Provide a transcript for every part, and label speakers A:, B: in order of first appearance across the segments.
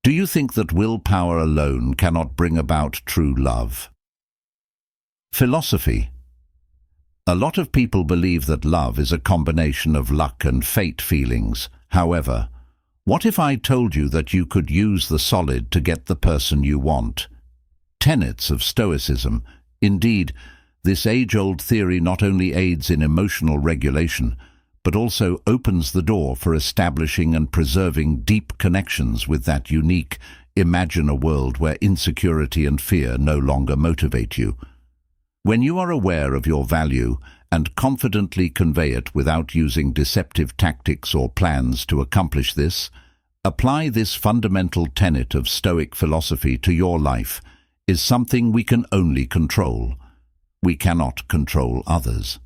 A: Do you think that willpower alone cannot bring about true love? Philosophy. A lot of people believe that love is a combination of luck and fate feelings. However, what if I told you that you could use the solid to get the person you want? Tenets of Stoicism. Indeed, this age-old theory not only aids in emotional regulation, but also opens the door for establishing and preserving deep connections with that unique, imagine a world where insecurity and fear no longer motivate you. When you are aware of your value and confidently convey it without using deceptive tactics or plans to accomplish this, apply this fundamental tenet of Stoic philosophy to your life is something we can only control. We cannot control others.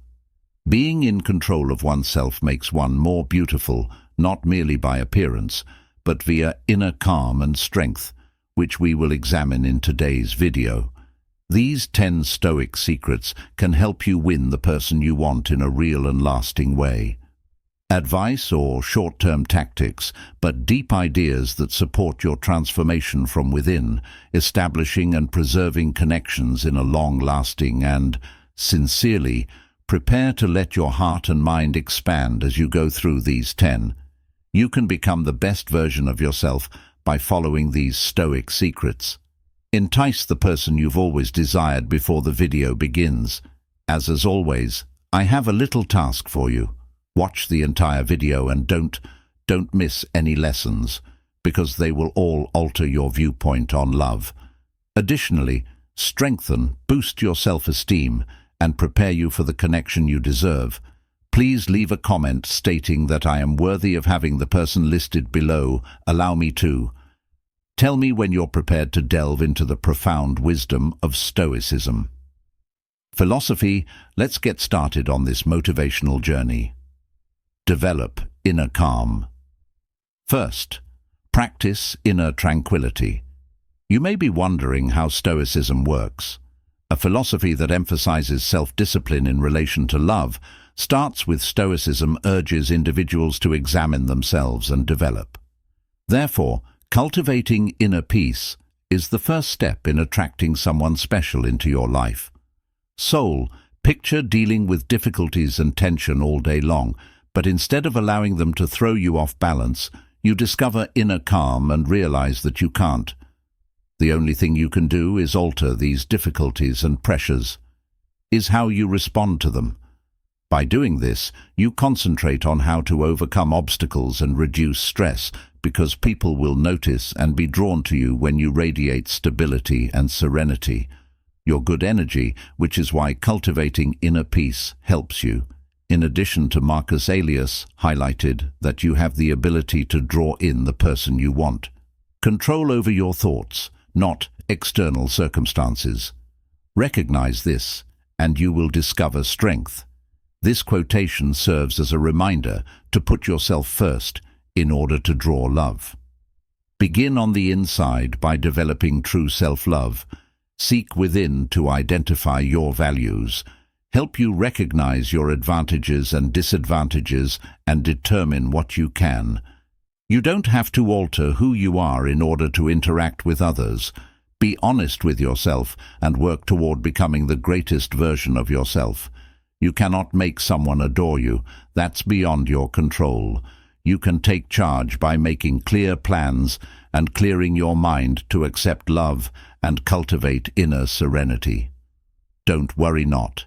A: Being in control of oneself makes one more beautiful, not merely by appearance, but via inner calm and strength, which we will examine in today's video. These 10 Stoic secrets can help you win the person you want in a real and lasting way. Advice or short-term tactics, but deep ideas that support your transformation from within, establishing and preserving connections in a long-lasting and, sincerely, prepare to let your heart and mind expand as you go through these 10. You can become the best version of yourself by following these Stoic secrets. Entice the person you've always desired before the video begins. As always, I have a little task for you. Watch the entire video and don't miss any lessons, because they will all alter your viewpoint on love. Additionally, boost your self-esteem, and prepare you for the connection you deserve. Please leave a comment stating that I am worthy of having the person listed below. Allow me to. Tell me when you're prepared to delve into the profound wisdom of Stoicism. Philosophy, let's get started on this motivational journey. Develop inner calm. First, practice inner tranquility. You may be wondering how Stoicism works. A philosophy that emphasizes self-discipline in relation to love starts with Stoicism urges individuals to examine themselves and develop. Therefore, cultivating inner peace is the first step in attracting someone special into your life. Soul, picture dealing with difficulties and tension all day long, but instead of allowing them to throw you off balance, you discover inner calm and realize that you can't. The only thing you can do is alter these difficulties and pressures, is how you respond to them. By doing this, you concentrate on how to overcome obstacles and reduce stress, because people will notice and be drawn to you when you radiate stability and serenity, your good energy, which is why cultivating inner peace helps you. In addition to Marcus Aurelius highlighted that you have the ability to draw in the person you want. Control over your thoughts, not external circumstances. Recognize this, and you will discover strength. This quotation serves as a reminder to put yourself first in order to draw love. Begin on the inside by developing true self-love. Seek within to identify your values. Help you recognize your advantages and disadvantages and determine what you can. You don't have to alter who you are in order to interact with others. Be honest with yourself and work toward becoming the greatest version of yourself. You cannot make someone adore you. That's beyond your control. You can take charge by making clear plans and clearing your mind to accept love and cultivate inner serenity. Don't worry not.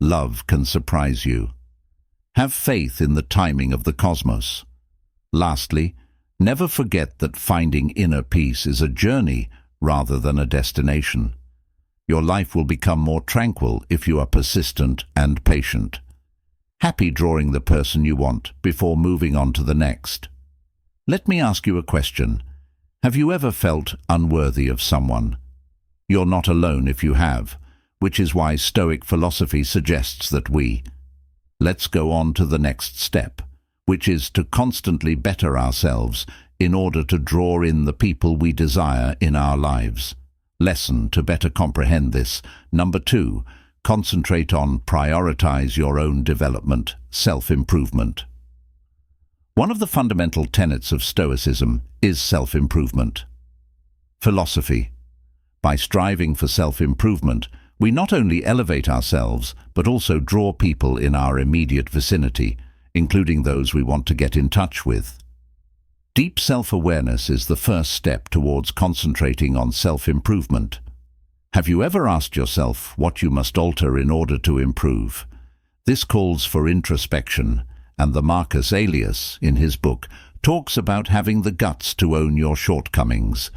A: Love can surprise you. Have faith in the timing of the cosmos. Lastly, never forget that finding inner peace is a journey rather than a destination. Your life will become more tranquil if you are persistent and patient. Happy drawing the person you want before moving on to the next. Let me ask you a question. Have you ever felt unworthy of someone? You're not alone if you have, which is why Stoic philosophy suggests that let's go on to the next step, which is to constantly better ourselves in order to draw in the people we desire in our lives. Lesson to better comprehend this. Number 2, concentrate on prioritize your own development, self-improvement. One of the fundamental tenets of Stoicism is self-improvement. Philosophy. By striving for self-improvement, we not only elevate ourselves, but also draw people in our immediate vicinity, including those we want to get in touch with. Deep self-awareness is the first step towards concentrating on self-improvement. Have you ever asked yourself what you must alter in order to improve? This calls for introspection, and the Marcus Aurelius, in his book, talks about having the guts to own your shortcomings.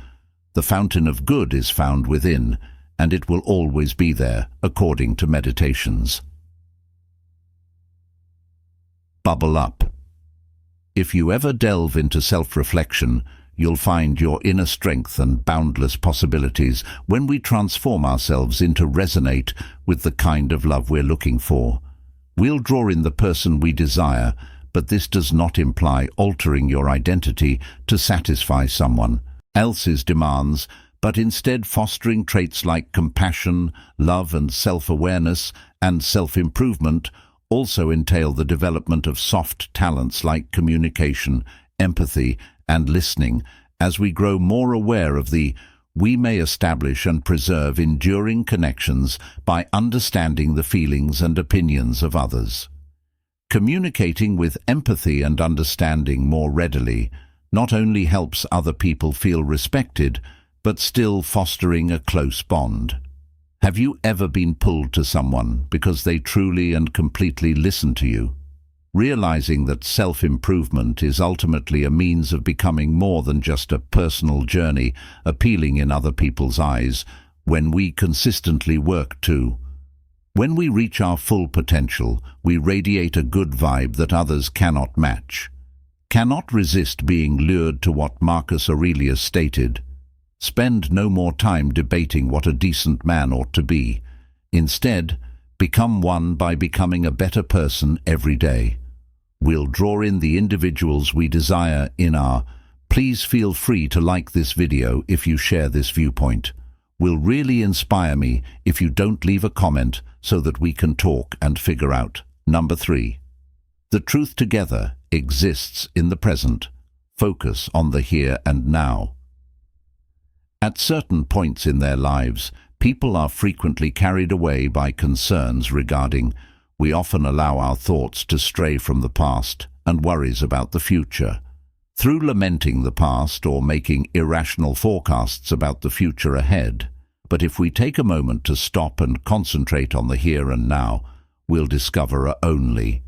A: The fountain of good is found within, and it will always be there, according to Meditations. Bubble up. If you ever delve into self-reflection, you'll find your inner strength and boundless possibilities when we transform ourselves into resonate with the kind of love we're looking for. We'll draw in the person we desire, but this does not imply altering your identity to satisfy someone else's demands, but instead fostering traits like compassion, love and self-awareness and self-improvement also entail the development of soft talents like communication, empathy and listening. As we grow more aware of we may establish and preserve enduring connections by understanding the feelings and opinions of others. Communicating with empathy and understanding more readily not only helps other people feel respected, but still fostering a close bond. Have you ever been pulled to someone because they truly and completely listen to you? Realizing that self-improvement is ultimately a means of becoming more than just a personal journey, appealing in other people's eyes, when we consistently work to. When we reach our full potential, we radiate a good vibe that others cannot match. Cannot resist being lured to what Marcus Aurelius stated. Spend no more time debating what a decent man ought to be. Instead, become one by becoming a better person every day. We'll draw in the individuals we desire in our. Please feel free to like this video if you share this viewpoint. Will really inspire me if you don't leave a comment so that we can talk and figure out. Number 3. The truth together exists in the present. Focus on the here and now. At certain points in their lives, people are frequently carried away by concerns regarding. We often allow our thoughts to stray from the past and worries about the future. Through lamenting the past or making irrational forecasts about the future ahead. But if we take a moment to stop and concentrate on the here and now, we'll discover only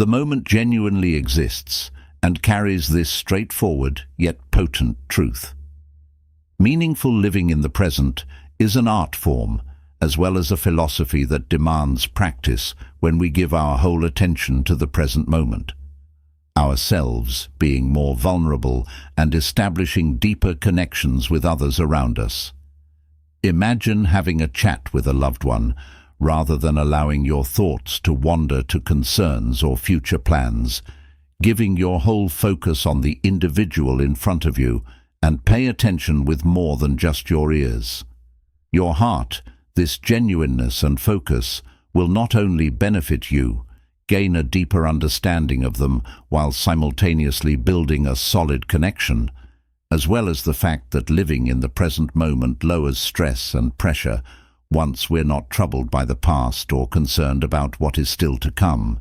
A: the moment genuinely exists and carries this straightforward yet potent truth. Meaningful living in the present is an art form, as well as a philosophy that demands practice when we give our whole attention to the present moment. Ourselves being more vulnerable and establishing deeper connections with others around us. Imagine having a chat with a loved one, rather than allowing your thoughts to wander to concerns or future plans, giving your whole focus on the individual in front of you, and pay attention with more than just your ears. Your heart, this genuineness and focus, will not only benefit you, gain a deeper understanding of them while simultaneously building a solid connection, as well as the fact that living in the present moment lowers stress and pressure once we're not troubled by the past or concerned about what is still to come.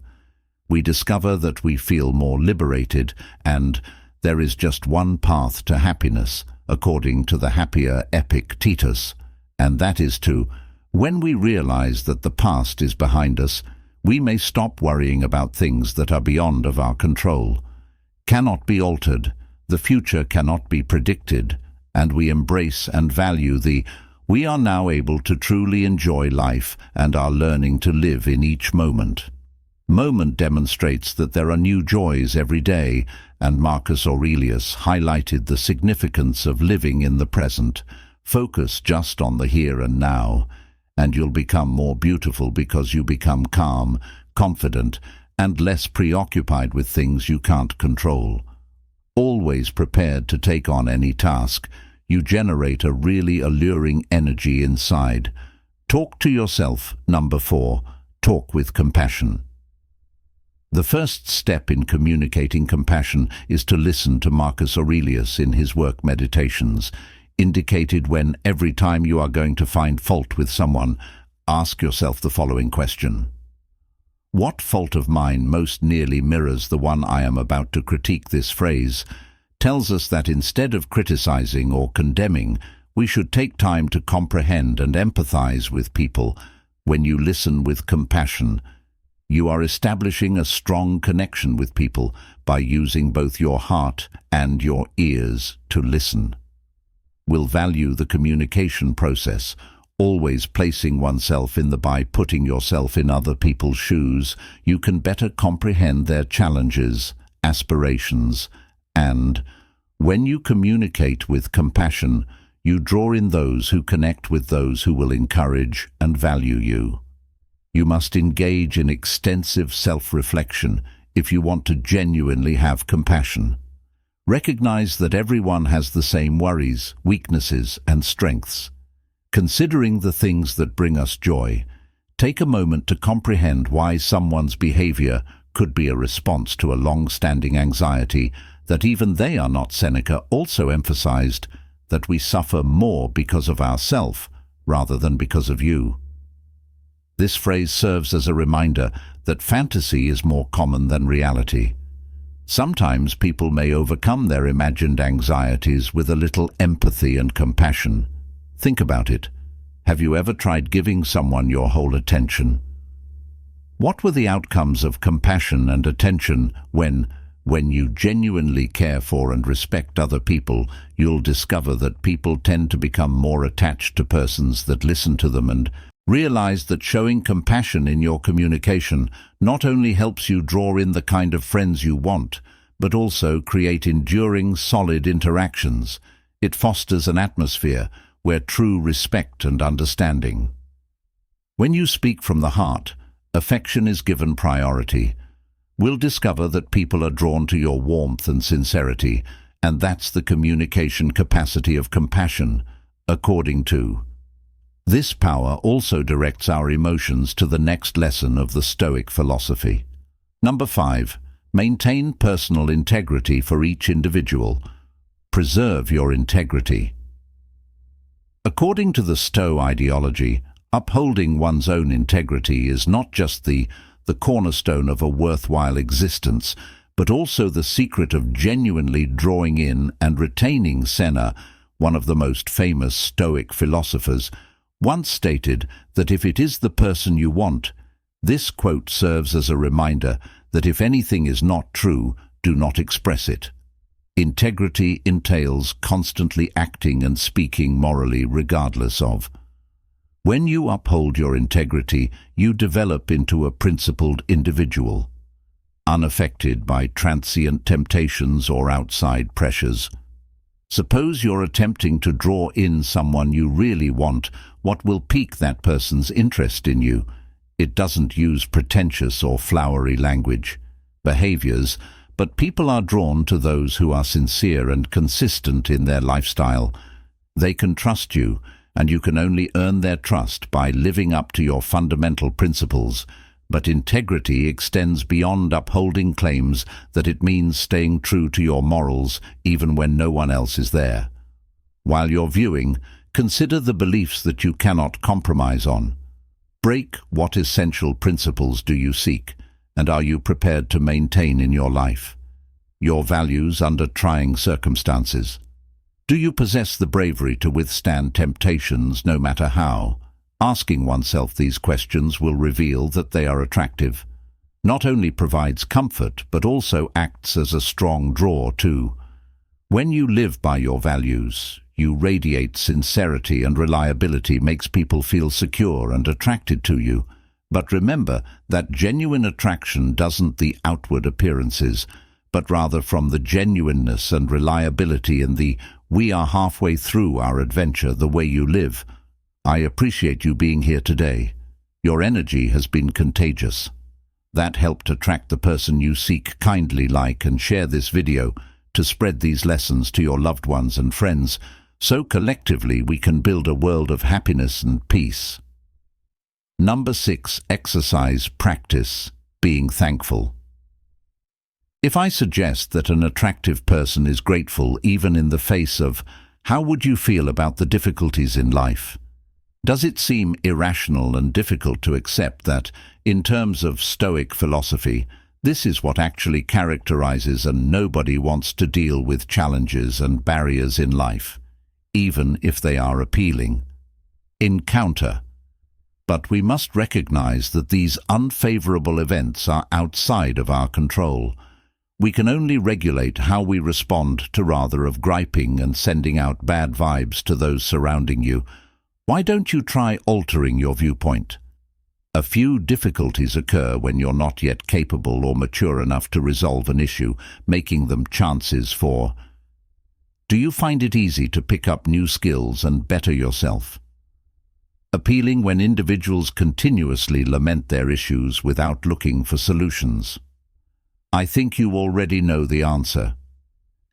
A: We discover that we feel more liberated, and there is just one path to happiness, according to the happier Epictetus, and that is to, when we realize that the past is behind us, we may stop worrying about things that are beyond of our control, cannot be altered, the future cannot be predicted, and we embrace and value we are now able to truly enjoy life and are learning to live in each moment. Moment demonstrates that there are new joys every day, and Marcus Aurelius highlighted the significance of living in the present. Focus just on the here and now, and you'll become more beautiful because you become calm, confident, and less preoccupied with things you can't control. Always prepared to take on any task, you generate a really alluring energy inside. Talk to yourself. Number 4. Talk with compassion. The first step in communicating compassion is to listen to Marcus Aurelius in his work Meditations. indicated when every time you are going to find fault with someone, ask yourself the following question. What fault of mine most nearly mirrors the one I am about to critique? This phrase tells us that instead of criticizing or condemning, we should take time to comprehend and empathize with people. When you listen with compassion, you are establishing a strong connection with people by using both your heart and your ears to listen. Will value the communication process, always placing oneself in the by putting yourself in other people's shoes, you can better comprehend their challenges, aspirations, and when you communicate with compassion, you draw in those who connect with those who will encourage and value you. You must engage in extensive self-reflection if you want to genuinely have compassion. Recognize that everyone has the same worries, weaknesses, and strengths. Considering the things that bring us joy, take a moment to comprehend why someone's behavior could be a response to a long-standing anxiety that even they are not. Seneca also emphasized that we suffer more because of ourself rather than because of you. This phrase serves as a reminder that fantasy is more common than reality. Sometimes people may overcome their imagined anxieties with a little empathy and compassion. Think about it. Have you ever tried giving someone your whole attention? What were the outcomes of compassion and attention when you genuinely care for and respect other people? You'll discover that people tend to become more attached to persons that listen to them, and realize that showing compassion in your communication not only helps you draw in the kind of friends you want, but also create enduring, solid interactions. It fosters an atmosphere where true respect and understanding. When you speak from the heart, affection is given priority. We'll discover that people are drawn to your warmth and sincerity, and that's the communication capacity of compassion, according to. This power also directs our emotions to the next lesson of the Stoic philosophy. Number 5. Maintain personal integrity for each individual. Preserve your integrity. According to the Stoic ideology, upholding one's own integrity is not just the cornerstone of a worthwhile existence, but also the secret of genuinely drawing in and retaining. Seneca, one of the most famous Stoic philosophers, once stated that if it is the person you want, this quote serves as a reminder that if anything is not true, do not express it. Integrity entails constantly acting and speaking morally regardless of. When you uphold your integrity, you develop into a principled individual, unaffected by transient temptations or outside pressures. Suppose you're attempting to draw in someone you really want. What will pique that person's interest in you? It doesn't use pretentious or flowery language, behaviors, but people are drawn to those who are sincere and consistent in their lifestyle. They can trust you, and you can only earn their trust by living up to your fundamental principles. But integrity extends beyond upholding claims that it means staying true to your morals even when no one else is there. While you're viewing, consider the beliefs that you cannot compromise on. Break what essential principles do you seek, and are you prepared to maintain in your life? Your values under trying circumstances. Do you possess the bravery to withstand temptations no matter how? Asking oneself these questions will reveal that they are attractive. Not only provides comfort, but also acts as a strong draw too. When you live by your values, you radiate sincerity, and reliability makes people feel secure and attracted to you. But remember that genuine attraction doesn't the outward appearances, but rather from the genuineness and reliability in the we are halfway through our adventure, the way you live. I appreciate you being here today. Your energy has been contagious. That helped attract the person you seek. Kindly like and share this video to spread these lessons to your loved ones and friends, so collectively we can build a world of happiness and peace. Number 6. Exercise practice, being thankful. If I suggest that an attractive person is grateful even in the face of How would you feel about the difficulties in life? Does it seem irrational and difficult to accept that, in terms of Stoic philosophy, this is what actually characterizes and nobody wants to deal with challenges and barriers in life, even if they are appealing? Encounter. But we must recognize that these unfavorable events are outside of our control. We can only regulate how we respond to rather of griping and sending out bad vibes to those surrounding you. Why don't you try altering your viewpoint? A few difficulties occur when you're not yet capable or mature enough to resolve an issue, making them chances for. Do you find it easy to pick up new skills and better yourself? Appealing when individuals continuously lament their issues without looking for solutions. I think you already know the answer.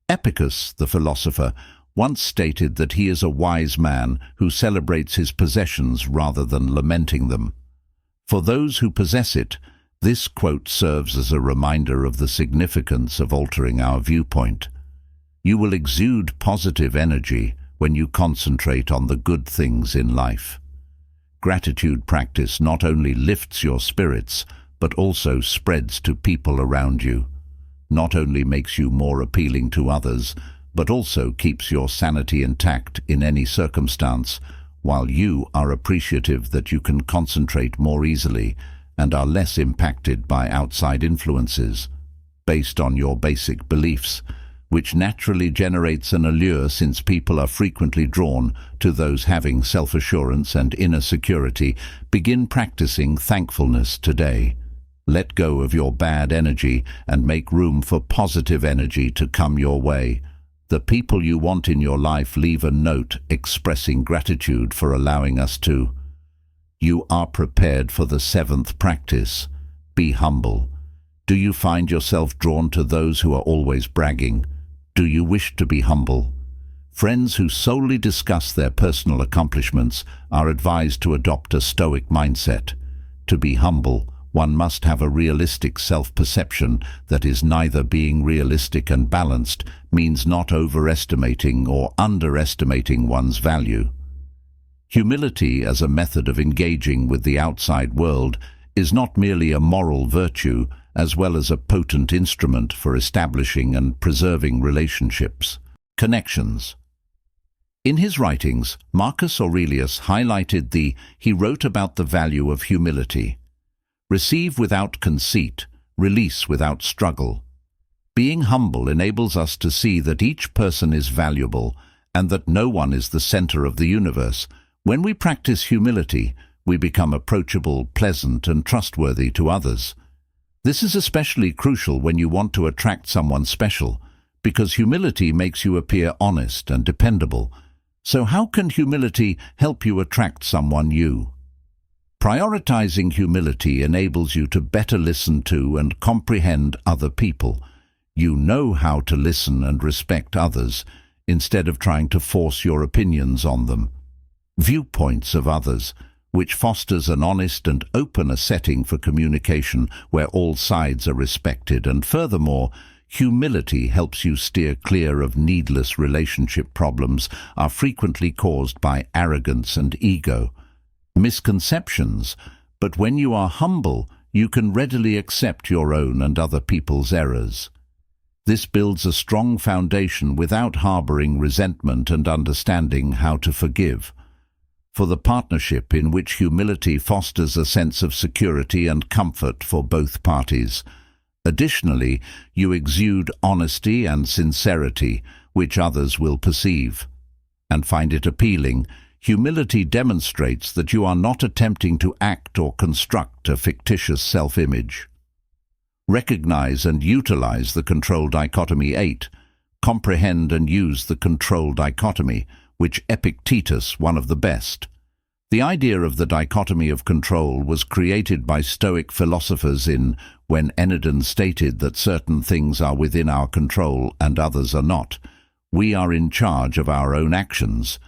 A: Epicurus, the philosopher, once stated that he is a wise man who celebrates his possessions rather than lamenting them. For those who possess it, this quote serves as a reminder of the significance of altering our viewpoint. You will exude positive energy when you concentrate on the good things in life. Gratitude practice not only lifts your spirits, but also spreads to people around you. Not only makes you more appealing to others, but also keeps your sanity intact in any circumstance, while you are appreciative that you can concentrate more easily and are less impacted by outside influences, based on your basic beliefs, which naturally generates an allure since people are frequently drawn to those having self-assurance and inner security. Begin practicing thankfulness today. Let go of your bad energy and make room for positive energy to come your way. The people you want in your life leave a note expressing gratitude for allowing us to. You are prepared for the 7th practice. Be humble. Do you find yourself drawn to those who are always bragging? Do you wish to be humble? Friends who solely discuss their personal accomplishments are advised to adopt a Stoic mindset. To be humble, one must have a realistic self-perception that is neither being realistic and balanced, means not overestimating or underestimating one's value. Humility as a method of engaging with the outside world is not merely a moral virtue, as well as a potent instrument for establishing and preserving relationships. Connections. In his writings, Marcus Aurelius highlighted he wrote about the value of humility. Receive without conceit, release without struggle. Being humble enables us to see that each person is valuable and that no one is the center of the universe. When we practice humility, we become approachable, pleasant, and trustworthy to others. This is especially crucial when you want to attract someone special, because humility makes you appear honest and dependable. So how can humility help you attract someone new? Prioritizing humility enables you to better listen to and comprehend other people. You know how to listen and respect others, instead of trying to force your opinions on them. Viewpoints of others, which fosters an honest and open setting for communication where all sides are respected, and furthermore, humility helps you steer clear of needless relationship problems are frequently caused by arrogance and ego. Misconceptions, but when you are humble, you can readily accept your own and other people's errors. This builds a strong foundation without harboring resentment and understanding how to forgive. For the partnership in which humility fosters a sense of security and comfort for both parties. Additionally, you exude honesty and sincerity, which others will perceive and find it appealing. Humility demonstrates that you are not attempting to act or construct a fictitious self-image. Recognize and utilize the control dichotomy 8. Comprehend and use the control dichotomy, which Epictetus, one of the best. The idea of the dichotomy of control was created by Stoic philosophers when Ennion stated that certain things are within our control and others are not. We are in charge of our own actions.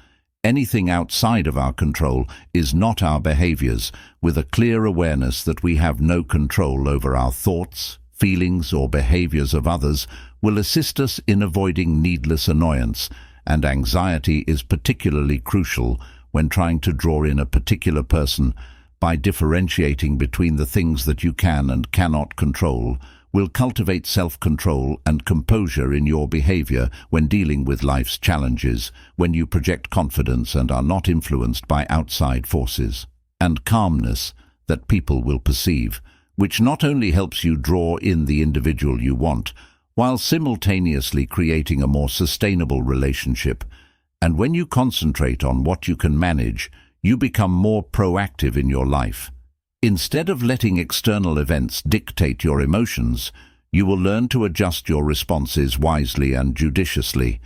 A: Anything outside of our control is not our behaviors, with a clear awareness that we have no control over our thoughts, feelings, or behaviors of others will assist us in avoiding needless annoyance and anxiety is particularly crucial when trying to draw in a particular person. By differentiating between the things that you can and cannot control, will cultivate self-control and composure in your behavior when dealing with life's challenges, when you project confidence and are not influenced by outside forces, and calmness that people will perceive, which not only helps you draw in the individual you want, while simultaneously creating a more sustainable relationship. And when you concentrate on what you can manage, you become more proactive in your life. Instead of letting external events dictate your emotions, you will learn to adjust your responses wisely and judiciously.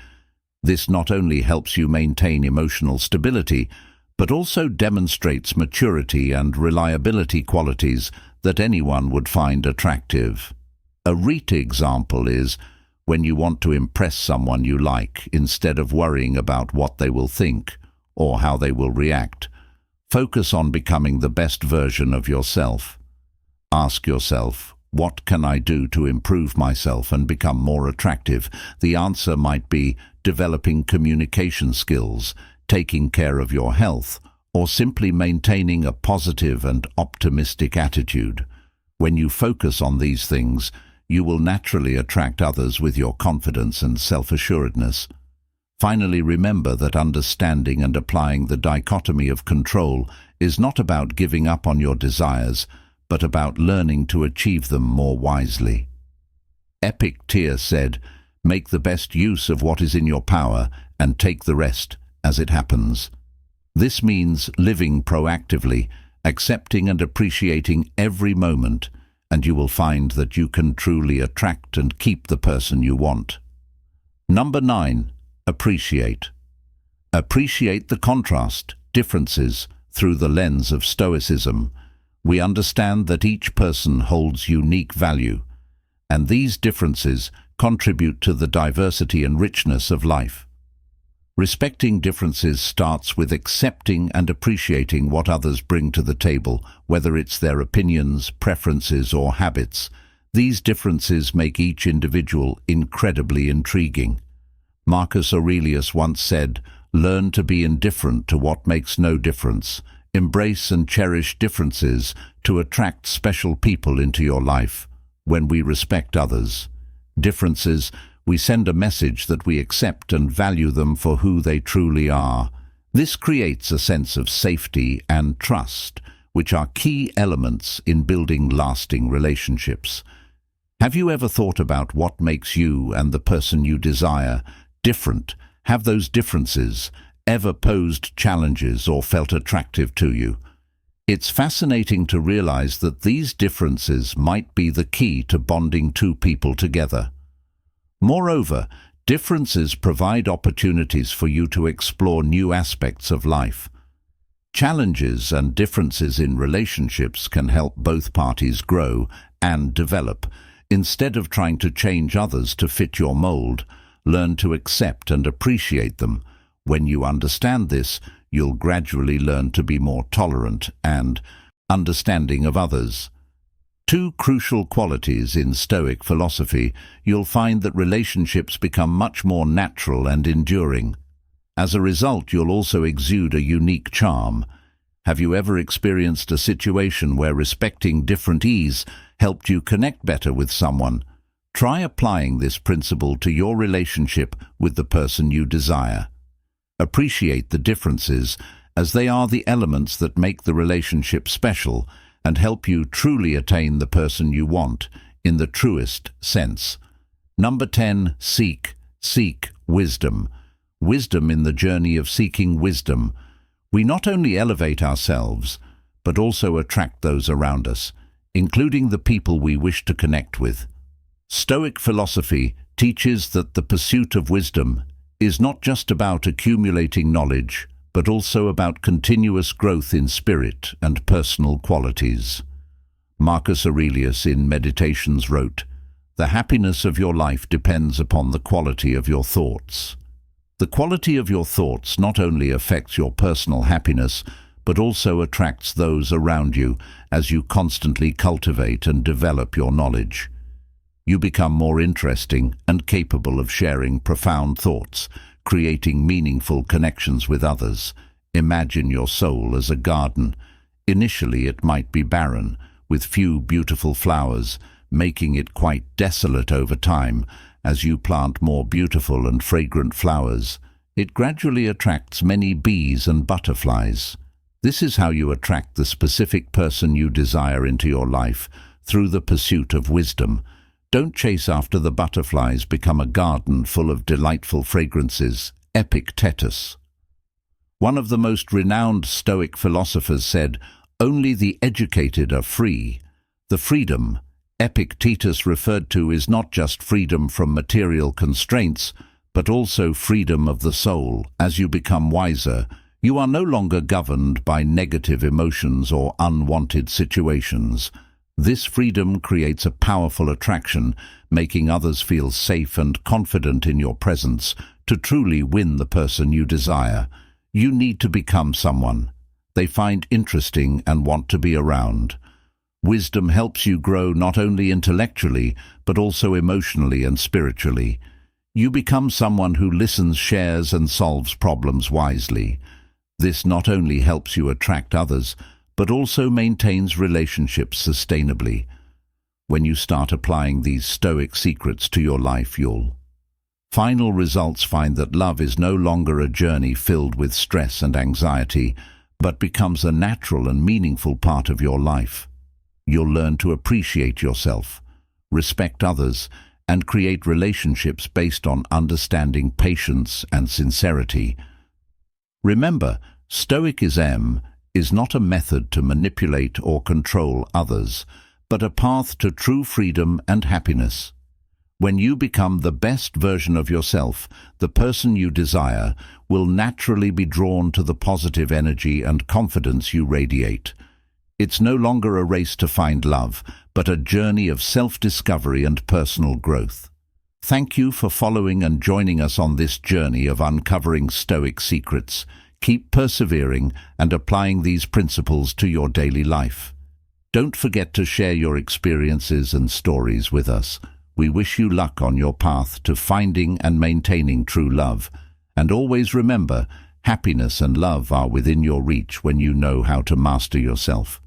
A: This not only helps you maintain emotional stability, but also demonstrates maturity and reliability qualities that anyone would find attractive. A recent example is when you want to impress someone you like, instead of worrying about what they will think or how they will react. Focus on becoming the best version of yourself. Ask yourself, what can I do to improve myself and become more attractive? The answer might be developing communication skills, taking care of your health, or simply maintaining a positive and optimistic attitude. When you focus on these things, you will naturally attract others with your confidence and self-assuredness. Finally, remember that understanding and applying the dichotomy of control is not about giving up on your desires, but about learning to achieve them more wisely. Epictetus said, "Make the best use of what is in your power and take the rest as it happens." This means living proactively, accepting and appreciating every moment, and you will find that you can truly attract and keep the person you want. Number 9. Appreciate. Appreciate the contrast, differences, through the lens of Stoicism. We understand that each person holds unique value, and these differences contribute to the diversity and richness of life. Respecting differences starts with accepting and appreciating what others bring to the table, whether it's their opinions, preferences, or habits. These differences make each individual incredibly intriguing. Marcus Aurelius once said, "Learn to be indifferent to what makes no difference. Embrace and cherish differences to attract special people into your life." When we respect others' differences, we send a message that we accept and value them for who they truly are. This creates a sense of safety and trust, which are key elements in building lasting relationships. Have you ever thought about what makes you and the person you desire different? Have those differences ever posed challenges or felt attractive to you? It's fascinating to realize that these differences might be the key to bonding two people together. Moreover, differences provide opportunities for you to explore new aspects of life. Challenges and differences in relationships can help both parties grow and develop. Instead of trying to change others to fit your mold, learn to accept and appreciate them. When you understand this, you'll gradually learn to be more tolerant and understanding of others. Two crucial qualities in Stoic philosophy. You'll find that relationships become much more natural and enduring. As a result, you'll also exude a unique charm. Have you ever experienced a situation where respecting different ease helped you connect better with someone? Try applying this principle to your relationship with the person you desire. Appreciate the differences, as they are the elements that make the relationship special and help you truly attain the person you want in the truest sense. Number 10. Seek wisdom. Wisdom in the journey of seeking wisdom. We not only elevate ourselves, but also attract those around us, including the people we wish to connect with. Stoic philosophy teaches that the pursuit of wisdom is not just about accumulating knowledge, but also about continuous growth in spirit and personal qualities. Marcus Aurelius in Meditations wrote, "The happiness of your life depends upon the quality of your thoughts." The quality of your thoughts not only affects your personal happiness, but also attracts those around you as you constantly cultivate and develop your knowledge. You become more interesting and capable of sharing profound thoughts, creating meaningful connections with others. Imagine your soul as a garden. Initially it might be barren, with few beautiful flowers, making it quite desolate over time. As you plant more beautiful and fragrant flowers, it gradually attracts many bees and butterflies. This is how you attract the specific person you desire into your life, through the pursuit of wisdom. Don't chase after the butterflies, become a garden full of delightful fragrances. Epictetus, one of the most renowned Stoic philosophers, said, "Only the educated are free." The freedom Epictetus referred to is not just freedom from material constraints, but also freedom of the soul. As you become wiser, you are no longer governed by negative emotions or unwanted situations. This freedom creates a powerful attraction, making others feel safe and confident in your presence. To truly win the person you desire, you need to become someone they find interesting and want to be around. Wisdom helps you grow not only intellectually, but also emotionally and spiritually. You become someone who listens, shares, and solves problems wisely. This not only helps you attract others, but also maintains relationships sustainably. When you start applying these Stoic secrets to your life, you'll final results find that love is no longer a journey filled with stress and anxiety, but becomes a natural and meaningful part of your life. You'll learn to appreciate yourself, respect others, and create relationships based on understanding, patience, and sincerity. Remember, Stoicism is not a method to manipulate or control others, but a path to true freedom and happiness. When you become the best version of yourself, the person you desire will naturally be drawn to the positive energy and confidence you radiate. It's no longer a race to find love, but a journey of self-discovery and personal growth. Thank you for following and joining us on this journey of uncovering Stoic secrets. Keep persevering and applying these principles to your daily life. Don't forget to share your experiences and stories with us. We wish you luck on your path to finding and maintaining true love. And always remember, happiness and love are within your reach when you know how to master yourself.